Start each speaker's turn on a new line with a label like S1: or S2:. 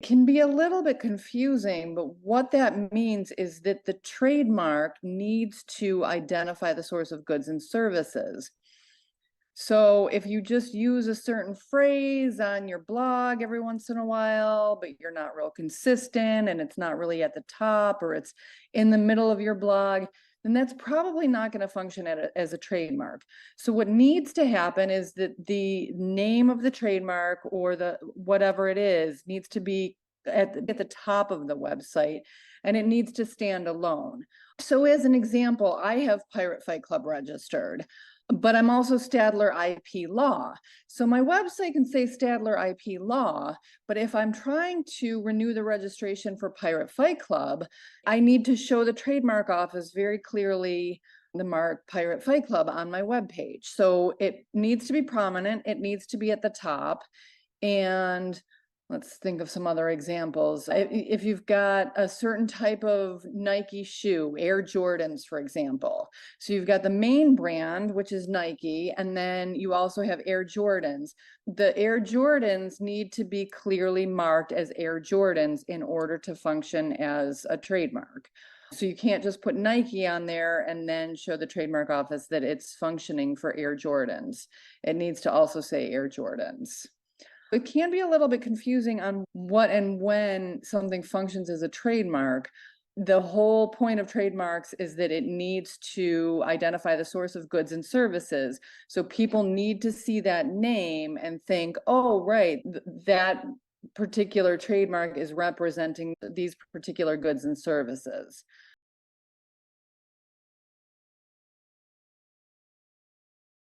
S1: can be a little bit confusing, but what that means is that the trademark needs to identify the source of goods and services. So if you just use a certain phrase on your blog every once in a while, but you're not real consistent and it's not really at the top or it's in the middle of your blog, then that's probably not going to function as a trademark. So what needs to happen is that the name of the trademark or the whatever it is needs to be at the top of the website, and it needs to stand alone. So as an example, I have Pirate Fight Club registered, but I'm also Stadler IP Law. So my website can say Stadler IP Law, but if I'm trying to renew the registration for Pirate Fight Club, I need to show the trademark office very clearly the mark Pirate Fight Club on my webpage. So it needs to be prominent, it needs to be at the top, and let's think of some other examples. If you've got a certain type of Nike shoe, Air Jordans, for example. So you've got the main brand, which is Nike, and then you also have Air Jordans. The Air Jordans need to be clearly marked as Air Jordans in order to function as a trademark. So you can't just put Nike on there and then show the trademark office that it's functioning for Air Jordans. It needs to also say Air Jordans. It can be a little bit confusing on what and when something functions as a trademark. The whole point of trademarks is that it needs to identify the source of goods and services. So people need to see that name and think, oh, right, that particular trademark is representing these particular goods and services.